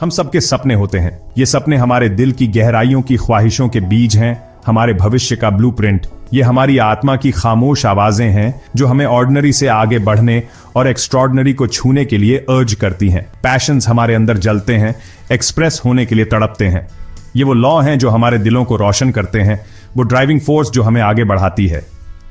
हम सबके सपने होते हैं। ये सपने हमारे दिल की गहराइयों की ख्वाहिशों के बीज हैं, हमारे भविष्य का ब्लूप्रिंट। ये हमारी आत्मा की खामोश आवाजें हैं जो हमें ऑर्डिनरी से आगे बढ़ने और एक्स्ट्रॉर्डिनरी को छूने के लिए अर्ज करती हैं। पैशंस हमारे अंदर जलते हैं, एक्सप्रेस होने के लिए तड़पते हैं। ये वो लॉ हैं जो हमारे दिलों को रोशन करते हैं, वो ड्राइविंग फोर्स जो हमें आगे बढ़ाती है।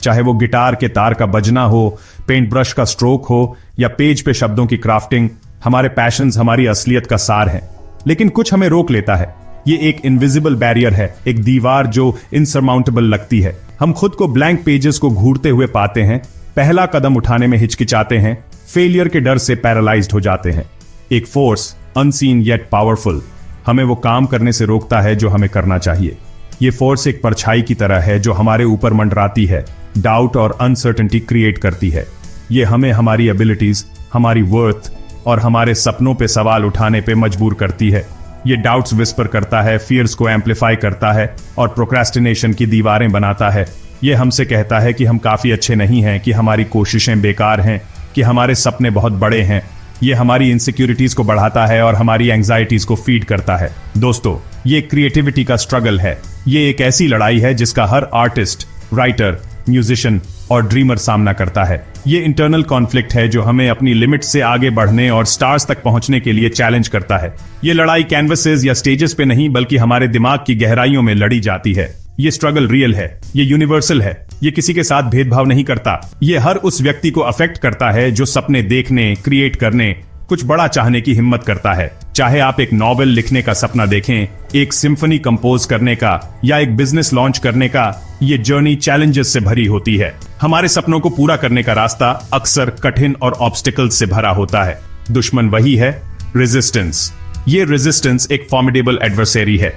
चाहे वो गिटार के तार का बजना हो, पेंट ब्रश का स्ट्रोक हो या पेज पे शब्दों की क्राफ्टिंग, हमारे पैशंस हमारी असलियत का सार हैं। लेकिन कुछ हमें रोक लेता है। ये एक इनविजिबल बैरियर है, एक दीवार जो इनसरमाउंटेबल लगती है। हम खुद को ब्लैंक पेजेस को घूरते हुए पाते हैं, पहला कदम उठाने में हिचकिचाते हैं, फेलियर के डर से पैरालाइज्ड हो जाते हैं। एक फोर्स, अनसीन येट पावरफुल, हमें वो काम करने से रोकता है जो हमें करना चाहिए। ये फोर्स एक परछाई की तरह है जो हमारे ऊपर मंडराती है, डाउट और अनसर्टेनिटी क्रिएट करती है। ये हमें हमारी एबिलिटीज, हमारी वर्थ और हमारे सपनों पे सवाल उठाने पे मजबूर करती है। ये डाउट्स विस्पर करता है, फियर्स को एम्पलीफाई करता है और प्रोक्रेस्टिनेशन की दीवारें बनाता है। ये हमसे कहता है कि हम काफी अच्छे नहीं हैं, कि हमारी कोशिशें बेकार हैं, कि हमारे सपने बहुत बड़े हैं। ये हमारी इनसिक्योरिटीज को बढ़ाता है और हमारी एंग्जाइटीज को फीड करता है। दोस्तों, ये क्रिएटिविटी का स्ट्रगल है। ये एक ऐसी लड़ाई है जिसका हर आर्टिस्ट, राइटर, म्यूजिशियन और ड्रीमर सामना करता है। ये इंटरनल कॉन्फ्लिक्ट है जो हमें अपनी लिमिट से आगे बढ़ने और स्टार्स तक पहुंचने के लिए चैलेंज करता है। ये लड़ाई कैनवसेस या स्टेजेस पे नहीं बल्कि हमारे दिमाग की गहराइयों में लड़ी जाती है। ये स्ट्रगल रियल है, ये यूनिवर्सल है, ये किसी के साथ भेदभाव नहीं करता। ये हर उस व्यक्ति को अफेक्ट करता है जो सपने देखने, क्रिएट करने, कुछ बड़ा चाहने की हिम्मत करता है। चाहे आप एक नॉवेल लिखने का सपना देखें, एक सिम्फनी कंपोज करने का या एक बिजनेस लॉन्च करने का, ये जर्नी चैलेंजेस से भरी होती है। हमारे सपनों को पूरा करने का रास्ता अक्सर कठिन और ऑब्स्टिकल्स से भरा होता है। दुश्मन वही है, रेजिस्टेंस। ये रेजिस्टेंस एक फॉर्मिडेबल एडवर्सरी है।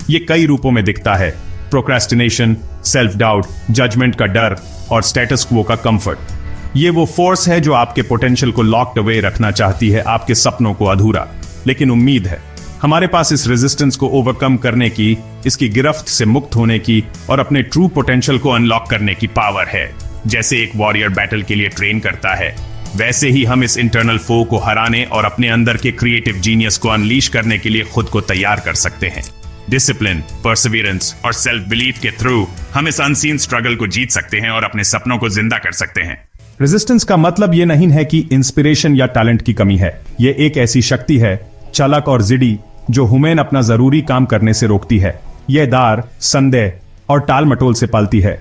ये कई रूपों में दिखता है: प्रोक्रेस्टिनेशन, सेल्फ डाउट, जजमेंट का डर और स्टेटस क्वो का कंफर्ट। ये वो फोर्स है जो आपके पोटेंशियल को लॉक्ड अवे रखना चाहती है, आपके सपनों को अधूरा। लेकिन उम्मीद है, हमारे पास इस रेजिस्टेंस को ओवरकम करने की, इसकी गिरफ्त से मुक्त होने की और अपने ट्रू पोटेंशियल को अनलॉक करने की पावर है। जैसे एक वॉरियर बैटल के लिए ट्रेन करता है, वैसे ही हम इस इंटरनल फो को हराने और अपने अंदर के क्रिएटिव जीनियस को अनलीश करने के लिए खुद को तैयार कर सकते हैं। डिसिप्लिन, परसिवियरेंस और सेल्फ बिलीफ के थ्रू हम इस अनसीन स्ट्रगल को जीत सकते हैं और अपने सपनों को जिंदा कर सकते हैं। रेजिस्टेंस का मतलब ये नहीं है कि इंस्पिरेशन या टैलेंट की कमी है। ये एक ऐसी शक्ति है, चलक और जिडी, जो हुमेन अपना जरूरी काम करने से रोकती है। यह दार, संदेह और टाल मटोल से पलती है।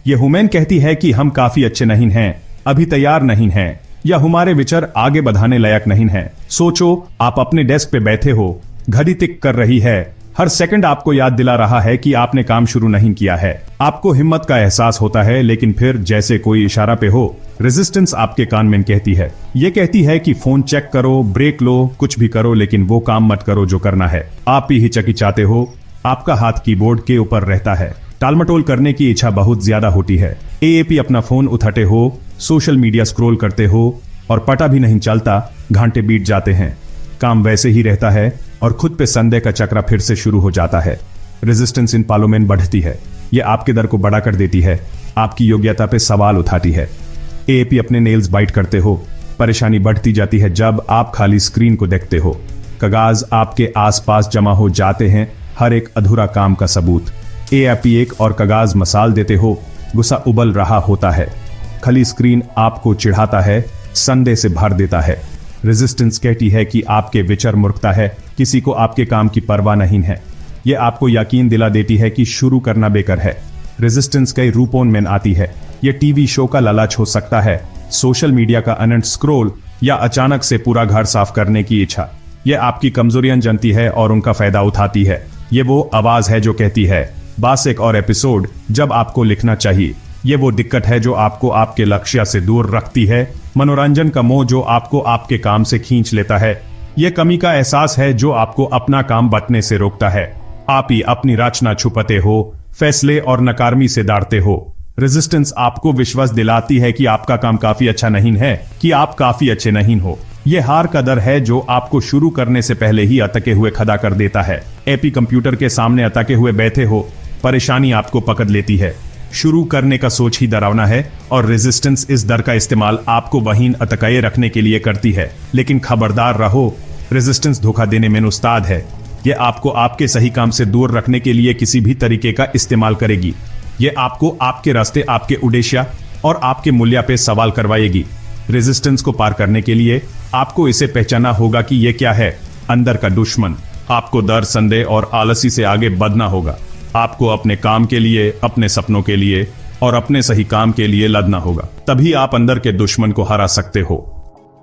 यह हुमेन कहती है कि हम काफी अच्छे नहीं हैं, अभी तैयार नहीं हैं, या हमारे विचार आगे बढ़ाने लायक नहीं हैं। सोचो, आप अपने डेस्क पे बैठे हो, घड़ी टिक कर रही है, हर सेकंड आपको याद दिला रहा है कि आपने काम शुरू नहीं किया है। आपको हिम्मत का एहसास होता है, लेकिन फिर जैसे कोई इशारा पे हो, रेजिस्टेंस आपके कान में कहती है। ये कहती है कि फोन चेक करो, ब्रेक लो, कुछ भी करो, लेकिन वो काम मत करो जो करना है। आप ही हिचकिचाते हो, आपका हाथ कीबोर्ड के ऊपर रहता है, टालमटोल करने की इच्छा बहुत ज्यादा होती है। एएपी अपना फोन उठाते हो, सोशल मीडिया स्क्रॉल करते हो और पता भी नहीं चलता, घंटे बीत जाते हैं। काम वैसे ही रहता है और खुद पे संदेह का चक्र फिर से शुरू हो जाता है। रेजिस्टेंस इन पालों में बढ़ती है। ये आपके दर को बड़ा कर देती है, आपकी योग्यता पे सवाल उठाती है। एएपी अपने नेल्स बाइट करते हो। परेशानी बढ़ती जाती है जब आप खाली स्क्रीन को देखते हो। कागज आपके आसपास जमा हो जाते हैं, हर एक अधूरा काम का सबूत। एएपी एक और कागज मसाल देते हो, गुस्सा उबल रहा होता है। खाली स्क्रीन आपको चिढ़ाता है, संदेह से भर देता है। रेजिस्टेंस कहती है कि आपके विचार मूर्खता है, किसी को आपके काम की परवाह नहीं है। ये आपको यकीन दिला देती है कि शुरू करना बेकार है। रेजिस्टेंस कई रूपों में आती है। ये टीवी शो का लालच हो सकता है, सोशल मीडिया का अनंत स्क्रॉल, या अचानक से पूरा घर साफ करने की इच्छा। ये आपकी कमजोरियां जानती है और उनका फायदा उठाती है। ये वो आवाज है जो कहती है, बस एक और एपिसोड, जब आपको लिखना चाहिए। ये वो दिक्कत है जो आपको आपके लक्ष्य से दूर रखती है। मनोरंजन का मोह जो आपको आपके काम से खींच लेता है। यह कमी का एहसास है जो आपको अपना काम बटने से रोकता है। आप ही अपनी रचना छुपाते हो, फैसले और नकारमी से डारते हो। रेजिस्टेंस आपको विश्वास दिलाती है कि आपका काम काफी अच्छा नहीं है, कि आप काफी अच्छे नहीं हो। यह हार का डर है जो आपको शुरू करने से पहले ही अटके हुए खड़ा कर देता है। एपी कंप्यूटर के सामने अटके हुए बैठे हो, परेशानी आपको पकड़ लेती है। शुरू करने का सोच ही डरावना है और रेजिस्टेंस इस डर का इस्तेमाल आपको वहीं अटकाए रखने के लिए करती है। लेकिन खबरदार रहो, रेजिस्टेंस धोखा देने में उस्ताद है। ये आपको आपके सही काम से दूर रखने के लिए किसी भी तरीके का इस्तेमाल करेगी। ये आपको आपके रास्ते, आपके उद्देश्य और आपके मूल्य पे सवाल करवाएगी। रेजिस्टेंस को पार करने के लिए आपको इसे पहचाना होगा कि यह क्या है। अंदर का दुश्मन। आपको डर, संदेह और आलसी से आगे बढ़ना होगा। आपको अपने काम के लिए, अपने सपनों के लिए और अपने सही काम के लिए लड़ना होगा। तभी आप अंदर के दुश्मन को हरा सकते हो।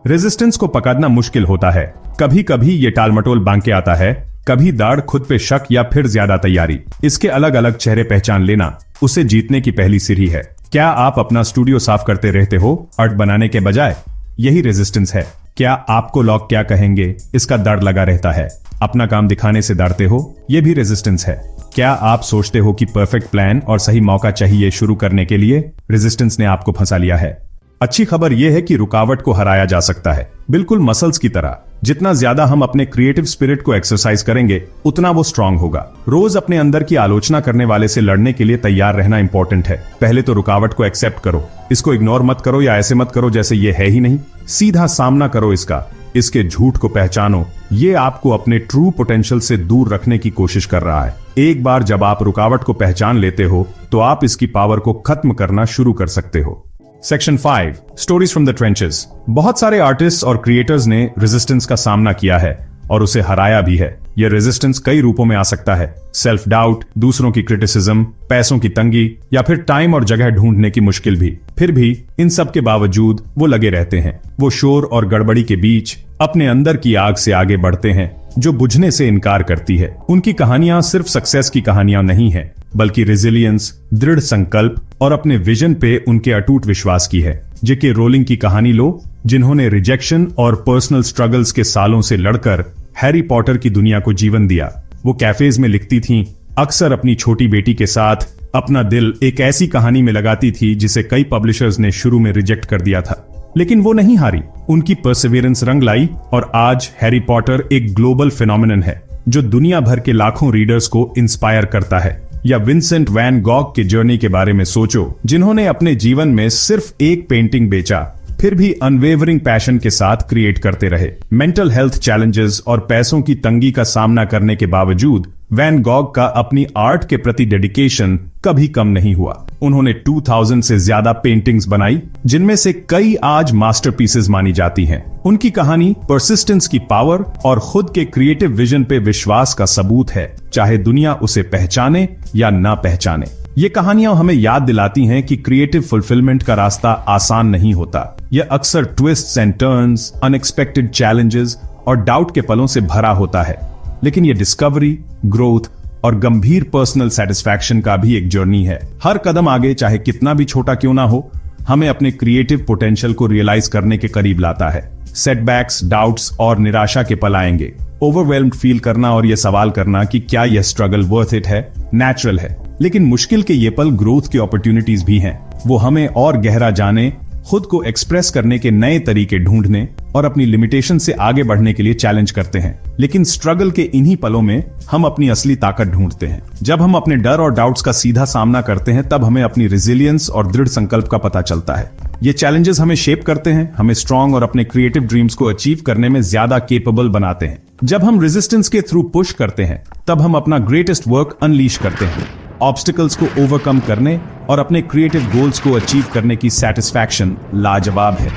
रेजिस्टेंस को पकड़ना मुश्किल होता है। कभी कभी ये टालमटोल बांध के आता है, कभी दाढ़, खुद पे शक या फिर ज्यादा तैयारी। इसके अलग अलग चेहरे पहचान लेना उसे जीतने की पहली सीढ़ी है। क्या आप अपना स्टूडियो साफ करते रहते हो आर्ट बनाने के बजाय? यही रेजिस्टेंस है। क्या आपको लोग क्या कहेंगे इसका डर लगा रहता है? अपना काम दिखाने से डरते हो? यह भी रेजिस्टेंस है। क्या आप सोचते हो कि परफेक्ट प्लान और सही मौका चाहिए शुरू करने के लिए? रेजिस्टेंस ने आपको फंसा लिया है। अच्छी खबर यह है कि रुकावट को हराया जा सकता है, बिल्कुल मसल्स की तरह। जितना ज्यादा हम अपने क्रिएटिव स्पिरिट को एक्सरसाइज करेंगे उतना वो स्ट्रांग होगा। रोज अपने अंदर की आलोचना करने वाले से लड़ने के लिए तैयार रहना इंपॉर्टेंट है। पहले तो रुकावट को एक्सेप्ट करो। इसको इग्नोर मत करो या ऐसे मत करो जैसे ये है ही नहीं। सीधा सामना करो इसका। इसके झूठ को पहचानो। ये आपको अपने ट्रू पोटेंशियल से दूर रखने की कोशिश कर रहा है। एक बार जब आप रुकावट को पहचान लेते हो तो आप इसकी पावर को खत्म करना शुरू कर सकते हो। Section 5, stories from the trenches. बहुत सारे आर्टिस्ट और क्रिएटर्स ने रेजिस्टेंस का सामना किया है और उसे हराया भी है। यह रेजिस्टेंस कई रूपों में आ सकता है। सेल्फ डाउट, दूसरों की क्रिटिसिज्म, पैसों की तंगी या फिर टाइम और जगह ढूंढने की मुश्किल भी। फिर भी इन सब के बावजूद वो लगे रहते हैं। वो शोर और गड़बड़ी के बीच अपने अंदर की आग से आगे बढ़ते हैं जो बुझने से इनकार करती है। उनकी कहानियां सिर्फ सक्सेस की कहानियां नहीं है, बल्कि रेजिलियंस, दृढ़ संकल्प और अपने विजन पे उनके अटूट विश्वास की है। जेके रोलिंग की कहानी लो, जिन्होंने रिजेक्शन और पर्सनल स्ट्रगल्स के सालों से लड़कर हैरी पॉटर की दुनिया को जीवन दिया। वो कैफेज में लिखती थीं, अक्सर अपनी छोटी बेटी के साथ अपना दिल एक ऐसी कहानी में लगाती थी जिसे कई पब्लिशर्स ने शुरू में रिजेक्ट कर दिया था, लेकिन वो नहीं हारी। उनकी परसिवियरेंस रंग लाई और आज हैरी पॉटर एक ग्लोबल फिनोमिनन है जो दुनिया भर के लाखों रीडर्स को इंस्पायर करता है। या विंसेंट वैन गॉग की जर्नी के बारे में सोचो, जिन्होंने अपने जीवन में सिर्फ एक पेंटिंग बेचा, फिर भी अनवेवरिंग पैशन के साथ क्रिएट करते रहे। मेंटल हेल्थ चैलेंजेस और पैसों की तंगी का सामना करने के बावजूद वैन गॉग का अपनी आर्ट के प्रति डेडिकेशन कभी कम नहीं हुआ। उन्होंने 2000 से ज्यादा पेंटिंग्स बनाई, जिनमें से कई आज मास्टरपीसेस मानी जाती हैं। उनकी कहानी परसिस्टेंस की पावर और खुद के क्रिएटिव विजन पे विश्वास का सबूत है, चाहे दुनिया उसे पहचाने या ना पहचाने। ये कहानियां हमें याद दिलाती हैं कि क्रिएटिव फुलफिलमेंट का रास्ता आसान नहीं होता। यह अक्सर twists and turns, unexpected challenges और डाउट के पलों से भरा होता है, लेकिन यह डिस्कवरी, ग्रोथ और गंभीर पर्सनल सेटिस्फैक्शन का भी एक जर्नी है। हर कदम आगे, चाहे कितना भी छोटा क्यों ना हो, हमें अपने क्रिएटिव पोटेंशियल को रियलाइज करने के करीब लाता है। सेटबैक्स, डाउट्स और निराशा के पल आएंगे। ओवरवेल्म्ड फील करना और यह सवाल करना कि क्या यह स्ट्रगल वर्थ इट है, नेचुरल है। लेकिन मुश्किल के ये पल ग्रोथ की अपॉर्चुनिटीज भी हैं। वो हमें और गहरा जाने, खुद को एक्सप्रेस करने के नए तरीके ढूंढने और अपनी लिमिटेशन से आगे बढ़ने के लिए चैलेंज करते हैं। लेकिन स्ट्रगल के इन्हीं पलों में हम अपनी असली ताकत ढूंढते हैं। जब हम अपने डर और डाउट्स का सीधा सामना करते हैं, तब हमें अपनी रेजिलियंस और दृढ़ संकल्प का पता चलता है। ये चैलेंजेस हमें शेप करते हैं, हमें स्ट्रांग और अपने क्रिएटिव ड्रीम्स को अचीव करने में ज्यादा केपेबल बनाते हैं। जब हम रेजिस्टेंस के थ्रू पुश करते हैं, तब हम अपना ग्रेटेस्ट वर्क अनलीश करते हैं। ऑब्स्टिकल्स को ओवरकम करने और अपने क्रिएटिव गोल्स को अचीव करने की सेटिस्फैक्शन लाजवाब है।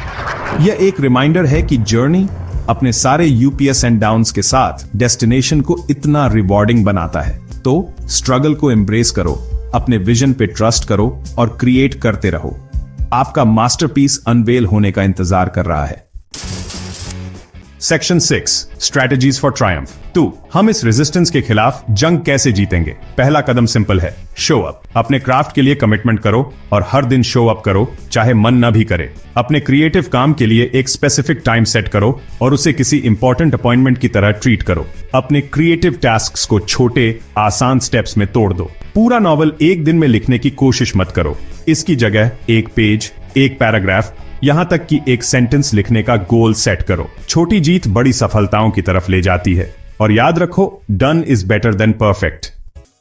यह एक रिमाइंडर है कि जर्नी अपने सारे यूपीएस एंड डाउन्स के साथ डेस्टिनेशन को इतना रिवॉर्डिंग बनाता है। तो स्ट्रगल को एम्ब्रेस करो, अपने विजन पे ट्रस्ट करो और क्रिएट करते रहो। आपका मास्टरपीस अनवेल होने का इंतजार कर रहा है। Section 6, strategies for Triumph. 2, हम इस रेजिस्टेंस के खिलाफ जंग कैसे जीतेंगे? पहला कदम सिंपल है, शो अप। अपने क्राफ्ट के लिए कमिटमेंट करो और हर दिन शो अप करो, चाहे मन ना भी करे। अपने क्रिएटिव काम के लिए एक स्पेसिफिक टाइम सेट करो और उसे किसी इंपॉर्टेंट अपॉइंटमेंट की तरह ट्रीट करो। अपने क्रिएटिव टास्क्स को छोटे, आसान स्टेप्स में तोड़ दो। पूरा नॉवल एक दिन में लिखने की कोशिश मत करो। इसकी जगह एक पेज, एक पैराग्राफ, यहां तक कि एक सेंटेंस लिखने का गोल सेट करो। छोटी जीत बड़ी सफलताओं की तरफ ले जाती है। और याद रखो, done is better than perfect.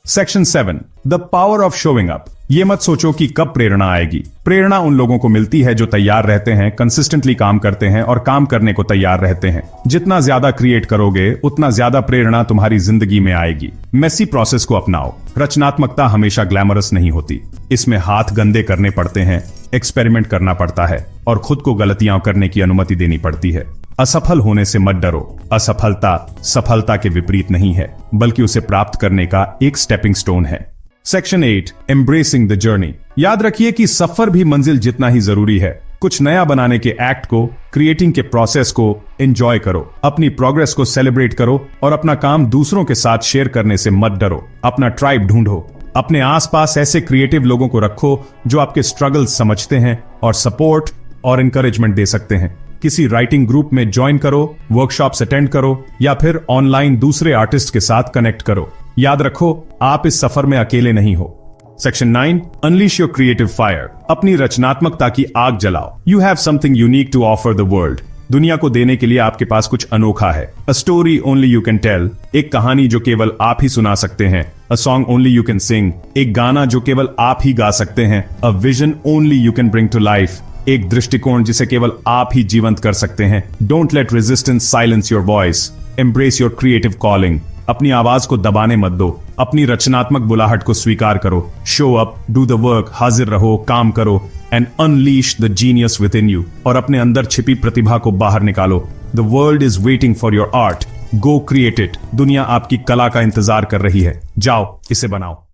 Section 7, the power of showing up. ये मत सोचो कि कब प्रेरणा आएगी। प्रेरणा उन लोगों को मिलती है जो तैयार रहते हैं, कंसिस्टेंटली काम करते हैं और काम करने को तैयार रहते हैं। जितना ज्यादा क्रिएट करोगे उतना ज्यादा प्रेरणा तुम्हारी जिंदगी में आएगी। मेसी प्रोसेस को अपनाओ। रचनात्मकता हमेशा ग्लैमरस नहीं होती। इसमें हाथ गंदे करने पड़ते हैं, एक्सपेरिमेंट करना पड़ता है और खुद को गलतियां करने की अनुमति देनी पड़ती है। असफल होने से मत डरो। असफलता सफलता के विपरीत नहीं है, बल्कि उसे प्राप्त करने का एक स्टेपिंग स्टोन है। Section 8, embracing the journey. याद रखिए कि सफर भी मंजिल जितना ही जरूरी है। कुछ नया बनाने के एक्ट को, क्रिएटिंग के प्रोसेस को एंजॉय करो, अपनी प्रोग्रेस को सेलिब्रेट करो और अपना काम दूसरों के साथ शेयर करने से मत डरो। अपना ट्राइब ढूंढो। अपने आसपास ऐसे क्रिएटिव लोगों को रखो जो आपके स्ट्रगल्स समझते हैं और सपोर्ट और इंकरेजमेंट दे सकते हैं। किसी राइटिंग ग्रुप में ज्वाइन करो, वर्कशॉप्स अटेंड करो या फिर ऑनलाइन दूसरे आर्टिस्ट के साथ कनेक्ट करो। याद रखो, आप इस सफर में अकेले नहीं हो। Section 9, unleash your creative fire. अपनी रचनात्मकता की आग जलाओ। You have something unique to offer the world. दुनिया को देने के लिए आपके पास कुछ अनोखा है। A story only you can tell. एक कहानी जो केवल आप ही सुना सकते हैं। A song only you can sing. एक गाना जो केवल आप ही गा सकते हैं। A vision only you can bring to life. एक दृष्टिकोण जिसे केवल आप ही जीवंत कर सकते हैं। Don't let resistance silence your voice. Embrace your creative calling. अपनी आवाज को दबाने मत दो। अपनी रचनात्मक बुलाहट को स्वीकार करो। Show up, do the work, हाजिर रहो, काम करो and unleash the genius with in you. और अपने अंदर छिपी प्रतिभा को बाहर निकालो। The world is waiting for your art. Go create it. दुनिया आपकी कला का इंतजार कर रही है। जाओ, इसे बनाओ।